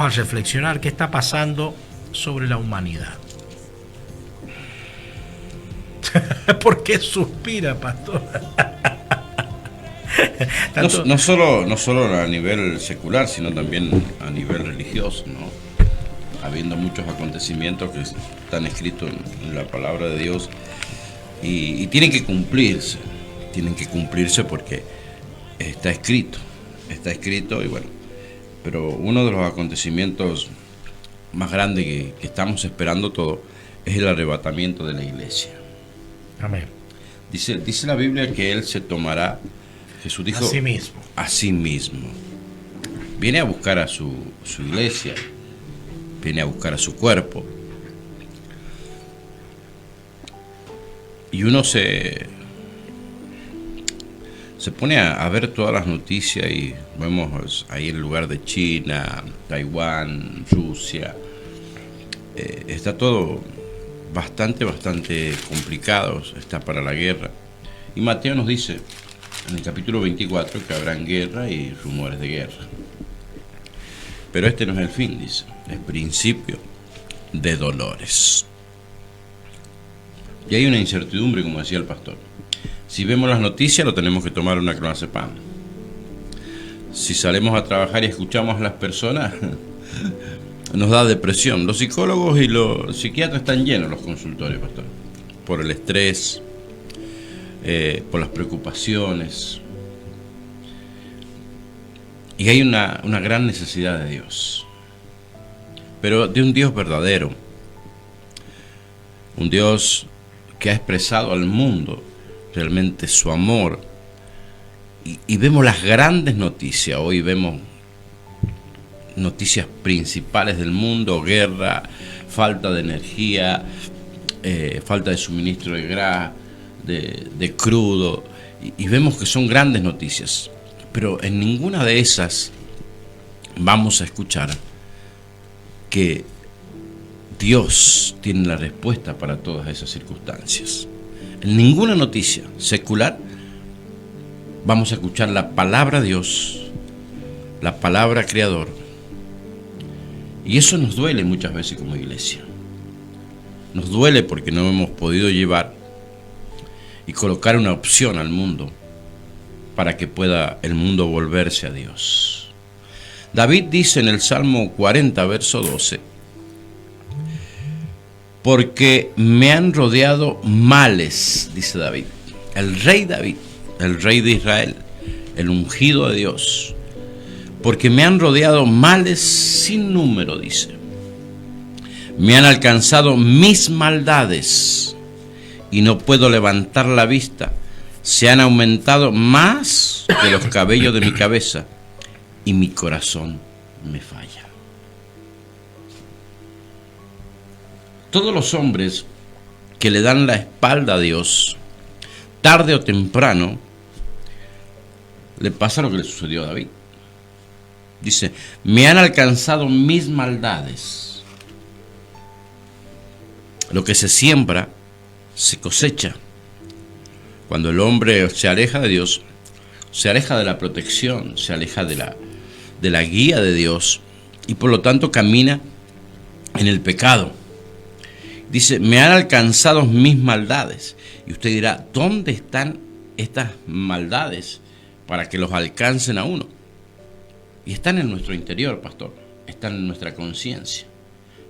a reflexionar qué está pasando sobre la humanidad. ¿Por qué suspira, pastor? No, Tanto... no solo a nivel secular, sino también a nivel religioso, ¿no? Habiendo muchos acontecimientos que están escritos en la palabra de Dios y tienen que cumplirse porque está escrito y bueno, pero uno de los acontecimientos más grandes que estamos esperando todo es el arrebatamiento de la iglesia. Amén. Dice la Biblia que Él se tomará, Jesús dijo, a sí mismo. Viene a buscar a su iglesia, viene a buscar a su cuerpo. Y uno se pone a ver todas las noticias y vemos ahí el lugar de China, Taiwán, Rusia. Está todo bastante complicado, está para la guerra. Y Mateo nos dice en el capítulo 24 que habrán guerra y rumores de guerra. Pero este no es el fin, dice, es principio de dolores. Y hay una incertidumbre, como decía el pastor. Si vemos las noticias, lo tenemos que tomar una clonazepam. Si salimos a trabajar y escuchamos a las personas, nos da depresión. Los psicólogos y los psiquiatras están llenos los consultorios, pastor, por el estrés, por las preocupaciones. Y hay una gran necesidad de Dios, pero de un Dios verdadero, un Dios que ha expresado al mundo realmente su amor. Y vemos las grandes noticias. Hoy vemos noticias principales del mundo: guerra, falta de energía, falta de suministro de gas, de crudo, y vemos que son grandes noticias, pero en ninguna de esas vamos a escuchar que Dios tiene la respuesta para todas esas circunstancias. En ninguna noticia secular vamos a escuchar la palabra Dios, la palabra Creador. Y eso nos duele muchas veces como iglesia. Nos duele porque no hemos podido llevar y colocar una opción al mundo para que pueda el mundo volverse a Dios. David dice en el Salmo 40, verso 12: porque me han rodeado males, dice David, David, el rey de Israel, el ungido de Dios. Porque me han rodeado males sin número, dice. Me han alcanzado mis maldades y no puedo levantar la vista. Se han aumentado más que los cabellos de mi cabeza y mi corazón me falla. Todos los hombres que le dan la espalda a Dios, tarde o temprano, le pasa lo que le sucedió a David. Dice, me han alcanzado mis maldades. Lo que se siembra, se cosecha. Cuando el hombre se aleja de Dios, se aleja de la protección, se aleja de la guía de Dios, y por lo tanto camina en el pecado. Dice, me han alcanzado mis maldades. Y usted dirá, ¿dónde están estas maldades para que los alcancen a uno? Y están en nuestro interior, pastor, están en nuestra conciencia.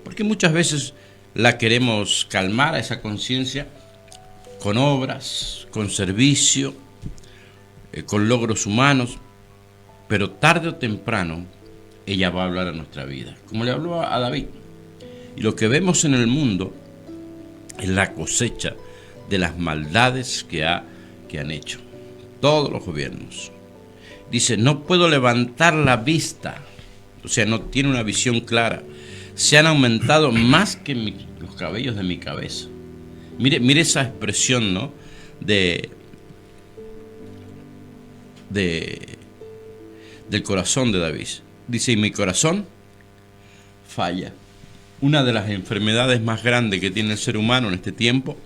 Porque muchas veces la queremos calmar a esa conciencia con obras, con servicio, con logros humanos, pero tarde o temprano ella va a hablar a nuestra vida, como le habló a David. Y lo que vemos en el mundo es la cosecha de las maldades que han hecho todos los gobiernos. Dice, no puedo levantar la vista, o sea, no tiene una visión clara. Se han aumentado más que los cabellos de mi cabeza. Mire esa expresión, ¿no? Del corazón de David. Dice, y mi corazón falla. Una de las enfermedades más grandes que tiene el ser humano en este tiempo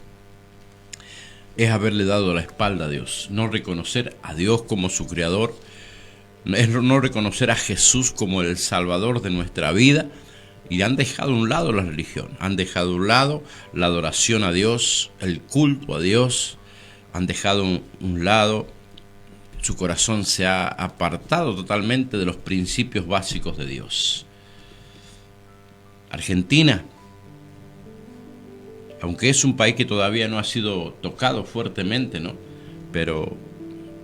es haberle dado la espalda a Dios, no reconocer a Dios como su creador, es no reconocer a Jesús como el Salvador de nuestra vida, y han dejado a un lado la religión, han dejado a un lado la adoración a Dios, el culto a Dios, han dejado a un lado, su corazón se ha apartado totalmente de los principios básicos de Dios. Argentina, aunque es un país que todavía no ha sido tocado fuertemente, ¿no? Pero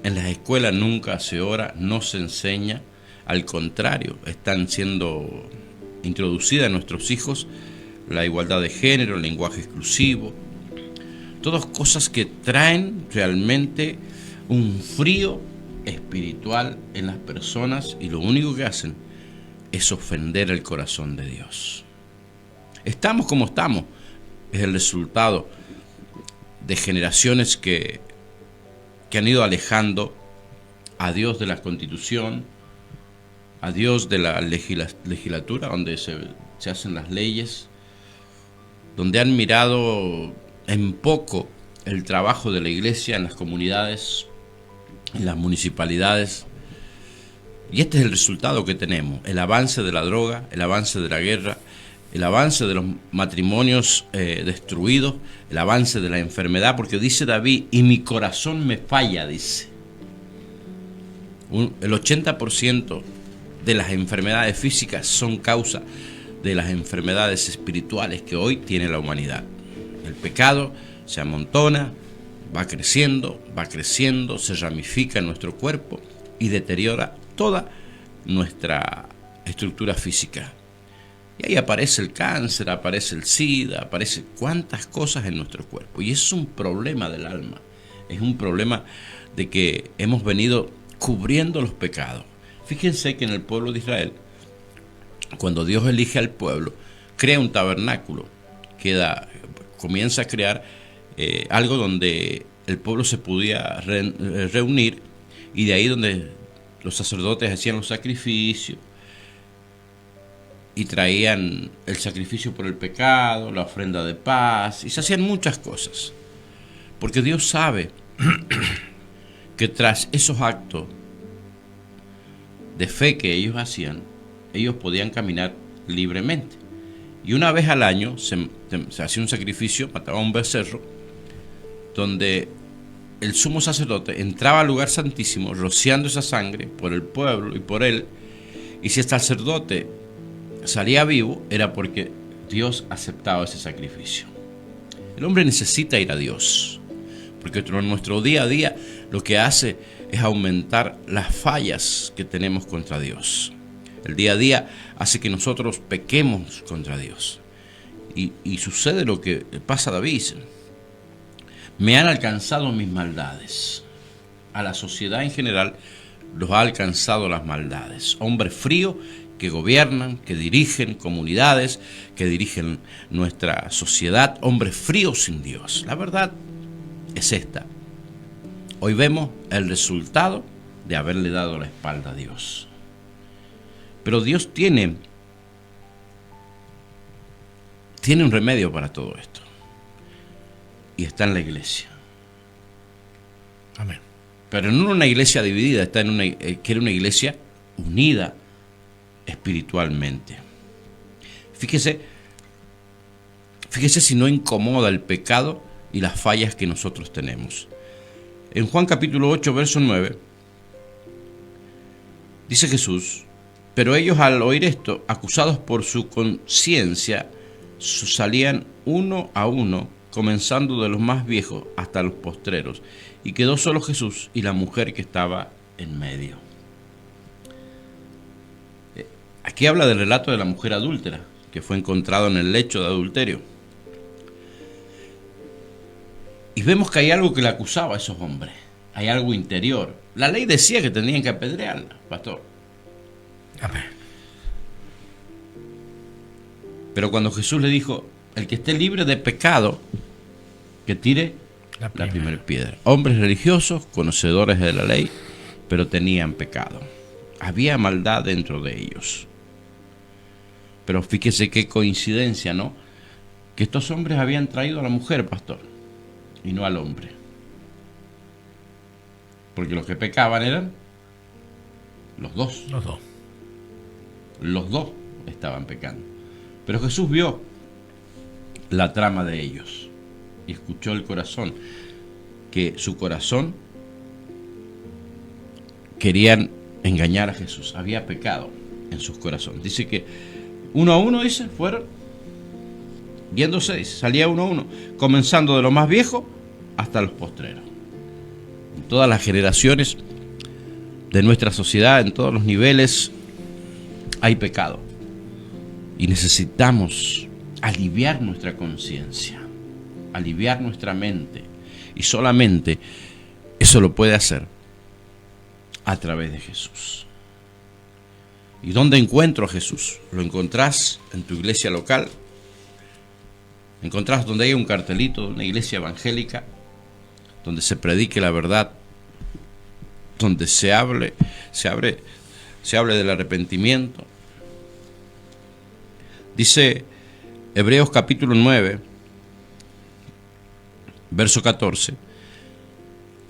en las escuelas nunca se ora, no se enseña, al contrario, están siendo introducidas en nuestros hijos la igualdad de género, el lenguaje exclusivo, todas cosas que traen realmente un frío espiritual en las personas, y lo único que hacen es ofender el corazón de Dios. Estamos como estamos, es el resultado de generaciones que han ido alejando a Dios de la Constitución, a Dios de la legislatura, donde se hacen las leyes, donde han mirado en poco el trabajo de la iglesia en las comunidades, en las municipalidades. Y este es el resultado que tenemos: el avance de la droga, el avance de la guerra, el avance de los matrimonios destruidos, el avance de la enfermedad, porque dice David, y mi corazón me falla, dice. El 80% de las enfermedades físicas son causa de las enfermedades espirituales que hoy tiene la humanidad. El pecado se amontona, va creciendo, se ramifica en nuestro cuerpo y deteriora toda nuestra estructura física. Y ahí aparece el cáncer, aparece el SIDA, aparece cuántas cosas en nuestro cuerpo. Y es un problema del alma, es un problema de que hemos venido cubriendo los pecados. Fíjense que en el pueblo de Israel, cuando Dios elige al pueblo, crea un tabernáculo, comienza a crear algo donde el pueblo se podía reunir, y de ahí donde los sacerdotes hacían los sacrificios y traían el sacrificio por el pecado, la ofrenda de paz, y se hacían muchas cosas, porque Dios sabe que tras esos actos de fe que ellos hacían, ellos podían caminar libremente. Y una vez al año se hacía un sacrificio, mataba un becerro, donde el sumo sacerdote entraba al lugar santísimo rociando esa sangre por el pueblo y por él, y si el sacerdote salía vivo era porque Dios aceptaba ese sacrificio. El hombre necesita ir a Dios, porque en nuestro día a día lo que hace es aumentar las fallas que tenemos contra Dios. El día a día hace que nosotros pequemos contra Dios. Y sucede lo que pasa a David. Me han alcanzado mis maldades. A la sociedad en general los ha alcanzado las maldades. Hombres fríos que gobiernan, que dirigen comunidades, que dirigen nuestra sociedad. Hombres fríos sin Dios. La verdad es esta. Hoy vemos el resultado de haberle dado la espalda a Dios. Pero Dios tiene un remedio para todo esto. Y está en la iglesia. Amén. Pero no en una iglesia dividida, quiere una iglesia unida espiritualmente. Fíjese si no incomoda el pecado y las fallas que nosotros tenemos. En Juan capítulo 8, verso 9, dice Jesús: pero ellos al oír esto, acusados por su conciencia, salían uno a uno, comenzando de los más viejos hasta los postreros, y quedó solo Jesús y la mujer que estaba en medio. Aquí habla del relato de la mujer adúltera, que fue encontrado en el lecho de adulterio. Y vemos que hay algo que le acusaba a esos hombres, hay algo interior. La ley decía que tenían que apedrearla, pastor. Amén. Pero cuando Jesús le dijo: el que esté libre de pecado, que tire la primera piedra. Hombres religiosos, conocedores de la ley, pero tenían pecado. Había maldad dentro de ellos. Pero fíjese qué coincidencia, ¿no? Que estos hombres habían traído a la mujer, pastor, y no al hombre. Porque los que pecaban eran Los dos. Los dos. Los dos estaban pecando. Pero Jesús vio la trama de ellos y escuchó el corazón, que su corazón querían engañar a Jesús. Había pecado en sus corazones. Dice que uno a uno, dice, fueron yéndose, dice, salía uno a uno, comenzando de lo más viejo hasta los postreros. En todas las generaciones de nuestra sociedad, en todos los niveles, hay pecado. Y necesitamos aliviar nuestra conciencia, aliviar nuestra mente. Y solamente eso lo puede hacer a través de Jesús. ¿Y dónde encuentro a Jesús? Lo encontrás en tu iglesia local. Encontrás donde hay un cartelito de una iglesia evangélica, donde se predique la verdad, donde se hable del arrepentimiento. Dice Hebreos capítulo 9, verso 14: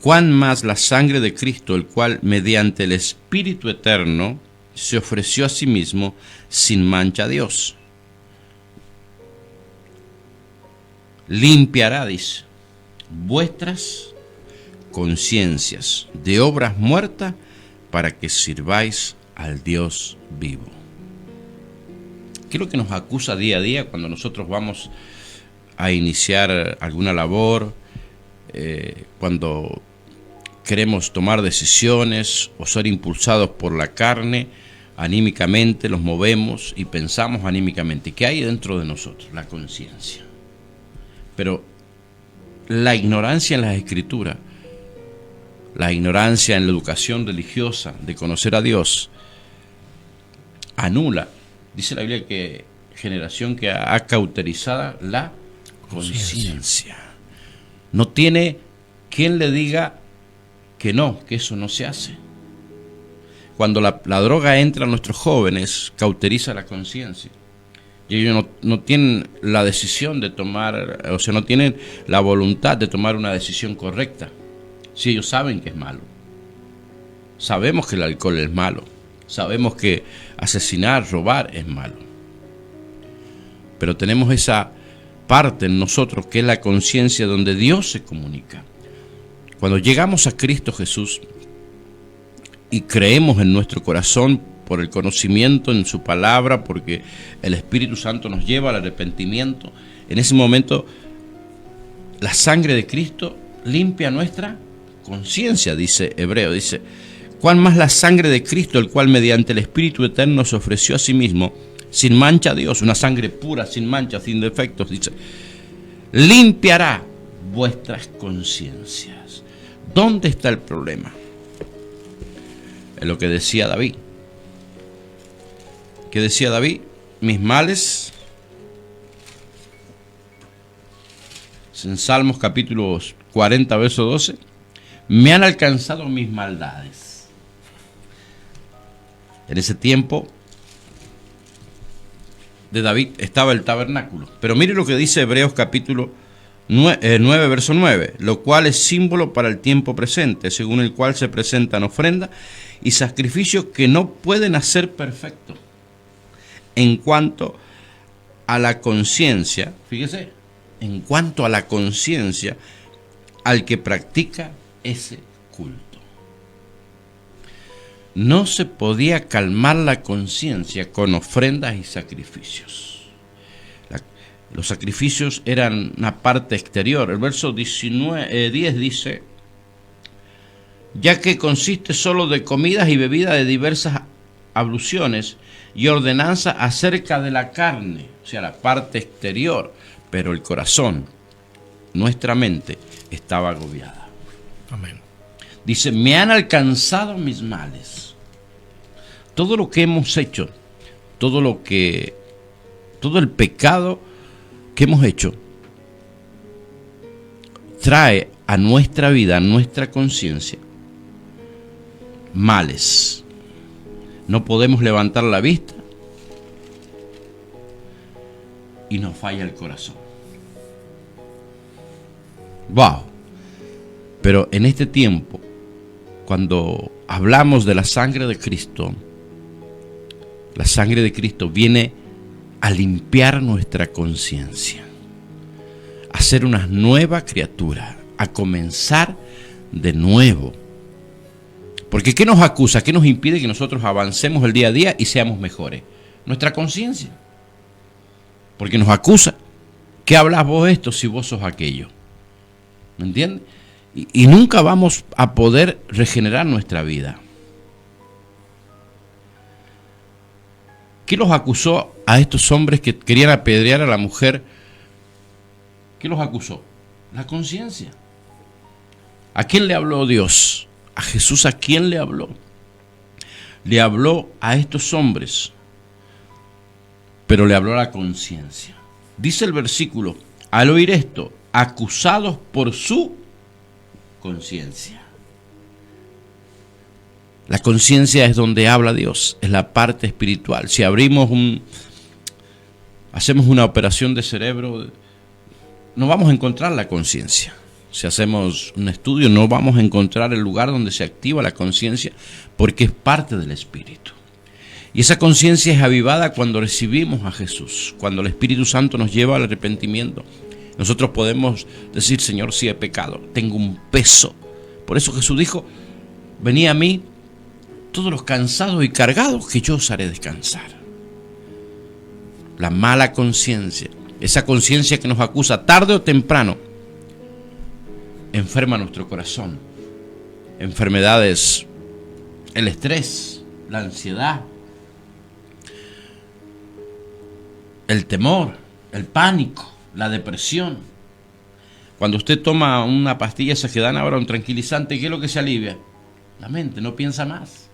cuán más la sangre de Cristo, el cual mediante el Espíritu eterno se ofreció a sí mismo sin mancha a Dios, limpiará, dice, vuestras conciencias de obras muertas para que sirváis al Dios vivo. ¿Qué es lo que nos acusa día a día cuando nosotros vamos a iniciar alguna labor, cuando queremos tomar decisiones o ser impulsados por la carne? Anímicamente los movemos y pensamos anímicamente. ¿Qué hay dentro de nosotros? La conciencia. Pero la ignorancia en las Escrituras, la ignorancia en la educación religiosa de conocer a Dios, anula. Dice la Biblia que generación que ha cauterizada la conciencia. No tiene quien le diga que no, que eso no se hace. Cuando la droga entra a nuestros jóvenes, cauteriza la conciencia. Y ellos no tienen la decisión de tomar, o sea, no tienen la voluntad de tomar una decisión correcta. Si ellos saben que es malo. Sabemos que el alcohol es malo. Sabemos que asesinar, robar es malo. Pero tenemos esa parte en nosotros que es la conciencia donde Dios se comunica. Cuando llegamos a Cristo Jesús y creemos en nuestro corazón por el conocimiento en su palabra, porque el Espíritu Santo nos lleva al arrepentimiento, en ese momento la sangre de Cristo limpia nuestra conciencia, dice Hebreo, dice: cuán más la sangre de Cristo, el cual mediante el Espíritu eterno se ofreció a sí mismo sin mancha a Dios, una sangre pura, sin mancha, sin defectos, dice, limpiará vuestras conciencias. ¿Dónde está el problema? Es lo que decía David. ¿Qué decía David? Mis males, en Salmos capítulo 40, verso 12, me han alcanzado mis maldades. En ese tiempo de David estaba el tabernáculo. Pero mire lo que dice Hebreos capítulo 9, verso 9, lo cual es símbolo para el tiempo presente, según el cual se presentan ofrendas y sacrificios que no pueden hacer perfectos. En cuanto a la conciencia, fíjese, en cuanto a la conciencia, al que practica ese culto. No se podía calmar la conciencia con ofrendas y sacrificios. Los sacrificios eran una parte exterior. El verso 10 dice: ya que consiste solo de comidas y bebidas de diversas abluciones y ordenanza acerca de la carne, o sea, la parte exterior, pero el corazón, nuestra mente, estaba agobiada. Amén. Dice: me han alcanzado mis males. Todo lo que hemos hecho, todo el pecado que hemos hecho, trae a nuestra vida, a nuestra conciencia, males. No podemos levantar la vista y nos falla el corazón. ¡Wow! Pero en este tiempo, cuando hablamos de la sangre de Cristo viene a limpiar nuestra conciencia, a ser una nueva criatura, a comenzar de nuevo. Porque ¿qué nos acusa? ¿Qué nos impide que nosotros avancemos el día a día y seamos mejores? Nuestra conciencia. Porque nos acusa. ¿Qué hablas vos esto si vos sos aquello? ¿Me entiendes? Y nunca vamos a poder regenerar nuestra vida. ¿Qué los acusó a estos hombres que querían apedrear a la mujer? ¿Qué los acusó? La conciencia. ¿A quién le habló Dios? A Jesús. ¿A quién le habló? Le habló a estos hombres, pero le habló a la conciencia. Dice el versículo: al oír esto, acusados por su conciencia. La conciencia es donde habla Dios, es la parte espiritual. Si hacemos una operación de cerebro, no vamos a encontrar la conciencia. Si hacemos un estudio, no vamos a encontrar el lugar donde se activa la conciencia, porque es parte del espíritu. Y esa conciencia es avivada cuando recibimos a Jesús, cuando el Espíritu Santo nos lleva al arrepentimiento. Nosotros podemos decir: Señor, sí he pecado, tengo un peso. Por eso Jesús dijo: venid a mí todos los cansados y cargados, que yo os haré descansar. La mala conciencia, esa conciencia que nos acusa tarde o temprano, enferma nuestro corazón. Enfermedades, el estrés, la ansiedad, el temor, el pánico, la depresión. Cuando usted toma una pastilla, esa que dan ahora, un tranquilizante, ¿qué es lo que se alivia? La mente, no piensa más.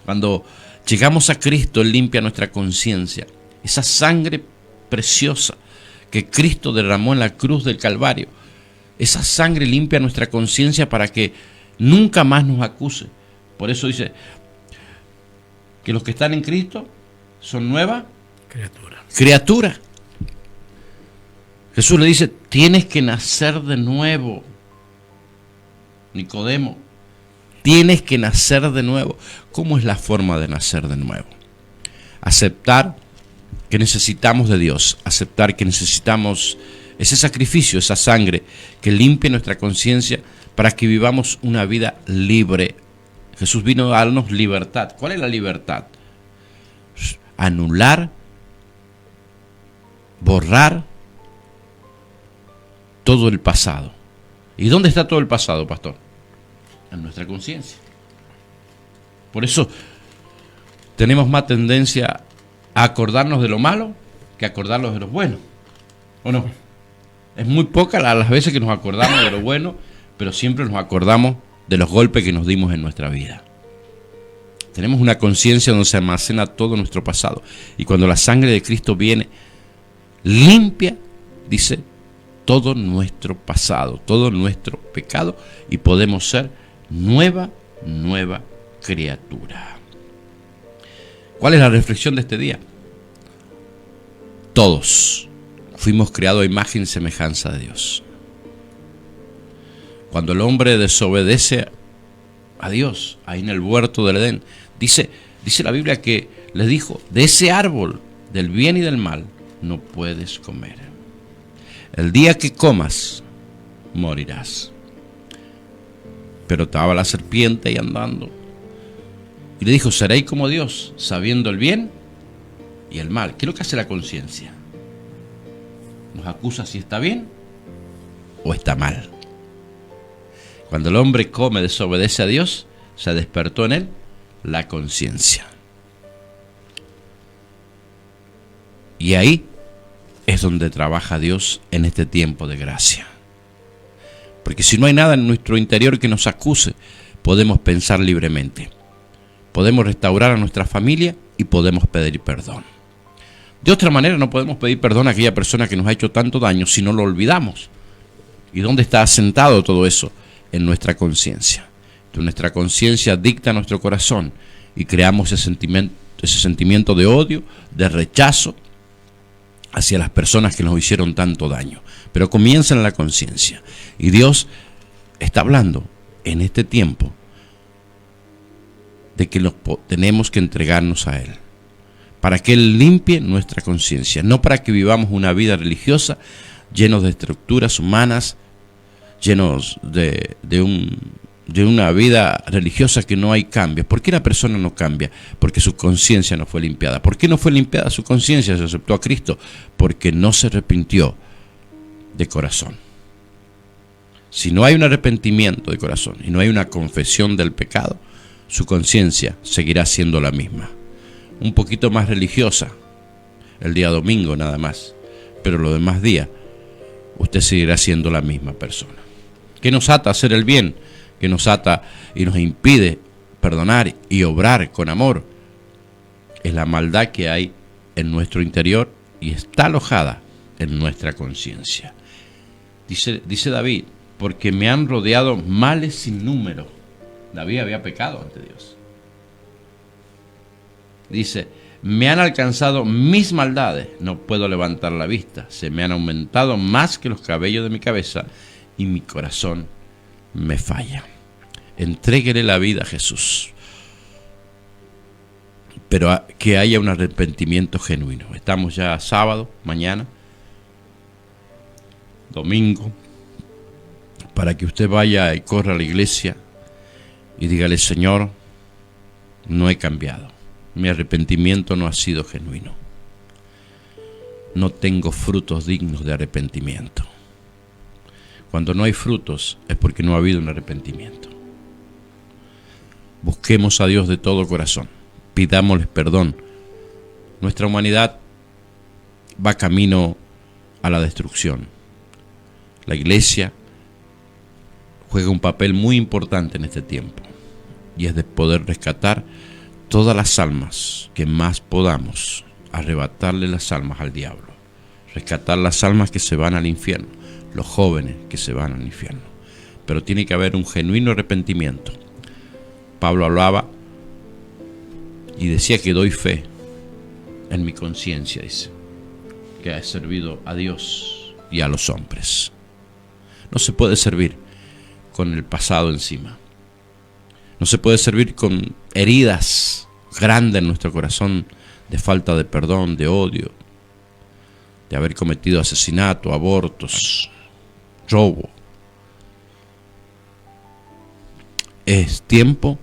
Cuando llegamos a Cristo, Él limpia nuestra conciencia. Esa sangre preciosa que Cristo derramó en la cruz del Calvario, esa sangre limpia nuestra conciencia para que nunca más nos acuse. Por eso dice que los que están en Cristo son nueva criatura. Jesús le dice: tienes que nacer de nuevo. Nicodemo, tienes que nacer de nuevo. ¿Cómo es la forma de nacer de nuevo? Aceptar que necesitamos de Dios, aceptar que necesitamos ese sacrificio, esa sangre que limpie nuestra conciencia para que vivamos una vida libre. Jesús vino a darnos libertad. ¿Cuál es la libertad? Anular, borrar todo el pasado. ¿Y dónde está todo el pasado, pastor? En nuestra conciencia. Por eso tenemos más tendencia a acordarnos de lo malo que a acordarnos de lo bueno. ¿O no? Es muy pocas las veces que nos acordamos de lo bueno, pero siempre nos acordamos de los golpes que nos dimos en nuestra vida. Tenemos una conciencia donde se almacena todo nuestro pasado. Y cuando la sangre de Cristo viene, limpia, dice, todo nuestro pasado, todo nuestro pecado, y podemos ser nueva criatura. ¿Cuál es la reflexión de este día? Todos fuimos creados a imagen y semejanza de Dios. Cuando el hombre desobedece a Dios, ahí en el huerto del Edén, dice la Biblia que le dijo: de ese árbol del bien y del mal no puedes comer. El día que comas, morirás. Pero estaba la serpiente ahí andando. Y le dijo: seréis como Dios, sabiendo el bien y el mal. ¿Qué es lo que hace la conciencia? Nos acusa si está bien o está mal. Cuando el hombre come, desobedece a Dios, se despertó en él la conciencia. Y ahí es donde trabaja Dios en este tiempo de gracia. Porque si no hay nada en nuestro interior que nos acuse, podemos pensar libremente. Podemos restaurar a nuestra familia y podemos pedir perdón. De otra manera no podemos pedir perdón a aquella persona que nos ha hecho tanto daño si no lo olvidamos. ¿Y dónde está asentado todo eso? En nuestra conciencia. Entonces, nuestra conciencia dicta nuestro corazón y creamos ese sentimiento de odio, de rechazo hacia las personas que nos hicieron tanto daño. Pero comienza en la conciencia. Y Dios está hablando en este tiempo de que tenemos que entregarnos a Él, para que Él limpie nuestra conciencia, no para que vivamos una vida religiosa llenos de estructuras humanas, llenos de una vida religiosa que no hay cambios. ¿Por qué la persona no cambia? Porque su conciencia no fue limpiada. ¿Por qué no fue limpiada su conciencia? Se aceptó a Cristo porque no se arrepintió de corazón. Si no hay un arrepentimiento de corazón y no hay una confesión del pecado, su conciencia seguirá siendo la misma. Un poquito más religiosa el día domingo nada más, pero los demás días usted seguirá siendo la misma persona. ¿Qué nos ata a hacer el bien? ¿Qué nos ata y nos impide perdonar y obrar con amor? Es la maldad que hay en nuestro interior y está alojada en nuestra conciencia. Dice David, porque me han rodeado males sin número. David había pecado ante Dios. Dice, me han alcanzado mis maldades, no puedo levantar la vista, se me han aumentado más que los cabellos de mi cabeza y mi corazón me falla. Entréguele la vida a Jesús, pero que haya un arrepentimiento genuino. Estamos ya sábado, mañana, domingo, para que usted vaya y corra a la iglesia y dígale, Señor, no he cambiado. Mi arrepentimiento no ha sido genuino. No tengo frutos dignos de arrepentimiento. Cuando no hay frutos es porque no ha habido un arrepentimiento. Busquemos a Dios de todo corazón. Pidámosles perdón. Nuestra humanidad va camino a la destrucción. La iglesia juega un papel muy importante en este tiempo y es de poder rescatar todas las almas que más podamos, arrebatarle las almas al diablo, rescatar las almas que se van al infierno, los jóvenes que se van al infierno. Pero tiene que haber un genuino arrepentimiento. Pablo hablaba y decía que doy fe en mi conciencia, dice, que ha servido a Dios y a los hombres. No se puede servir con el pasado encima. No se puede servir con heridas grandes en nuestro corazón de falta de perdón, de odio, de haber cometido asesinato, abortos, robo. Es tiempo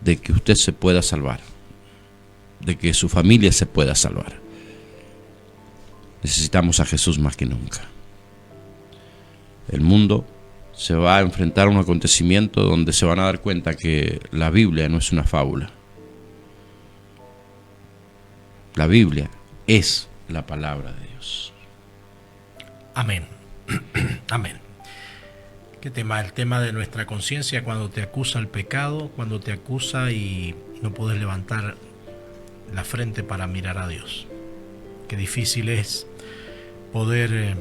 de que usted se pueda salvar, de que su familia se pueda salvar. Necesitamos a Jesús más que nunca. El mundo se va a enfrentar a un acontecimiento donde se van a dar cuenta que la Biblia no es una fábula. La Biblia es la palabra de Dios. Amén. Amén. ¿Qué tema? El tema de nuestra conciencia cuando te acusa el pecado, cuando te acusa y no puedes levantar la frente para mirar a Dios. Qué difícil es poder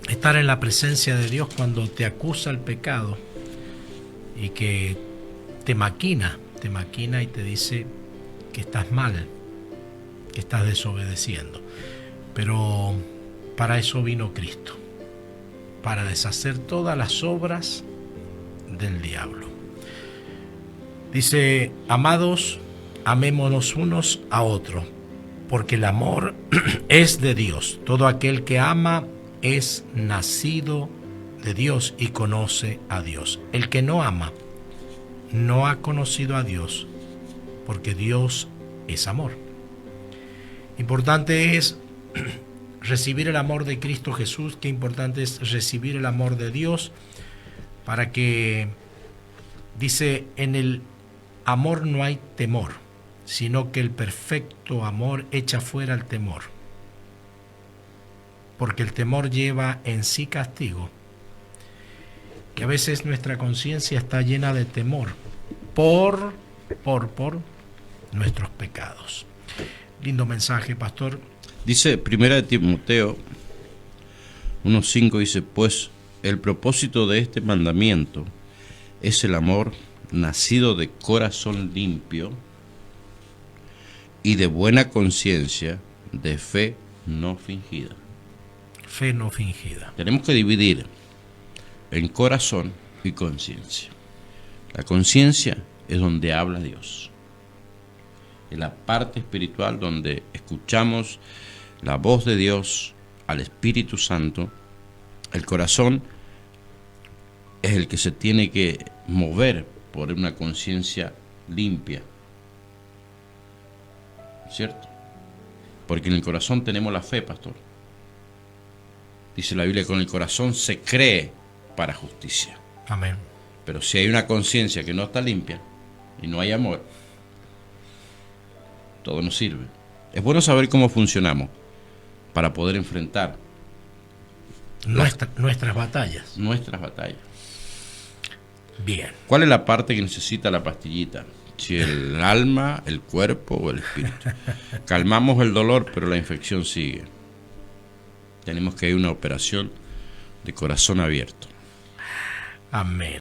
estar en la presencia de Dios cuando te acusa el pecado y que te maquina y te dice que estás mal, que estás desobedeciendo. Pero para eso vino Cristo, para deshacer todas las obras del diablo. Dice, amados, amémonos unos a otros, porque el amor es de Dios. Todo aquel que ama es nacido de Dios y conoce a Dios. El que no ama no ha conocido a Dios, porque Dios es amor. Importante es recibir el amor de Cristo Jesús. Qué importante es recibir el amor de Dios, para que, dice, en el amor no hay temor, sino que el perfecto amor echa fuera el temor, porque el temor lleva en sí castigo. Que a veces nuestra conciencia está llena de temor por nuestros pecados. Lindo mensaje, pastor. Dice 1 Timoteo 1:5, dice, pues el propósito de este mandamiento es el amor nacido de corazón limpio y de buena conciencia, de fe no fingida. Fe no fingida. Tenemos que dividir en corazón y conciencia. La conciencia es donde habla Dios. Es la parte espiritual donde escuchamos la voz de Dios, al Espíritu Santo. El corazón es el que se tiene que mover por una conciencia limpia, ¿cierto? Porque en el corazón tenemos la fe, pastor. Dice la Biblia, con el corazón se cree para justicia. Amén. Pero si hay una conciencia que no está limpia y no hay amor, todo no sirve. Es bueno saber cómo funcionamos para poder enfrentar nuestras batallas. Nuestras batallas. Bien. ¿Cuál es la parte que necesita la pastillita? Si el alma, el cuerpo o el espíritu. Calmamos el dolor, pero la infección sigue. Tenemos que ir a una operación de corazón abierto. Amén.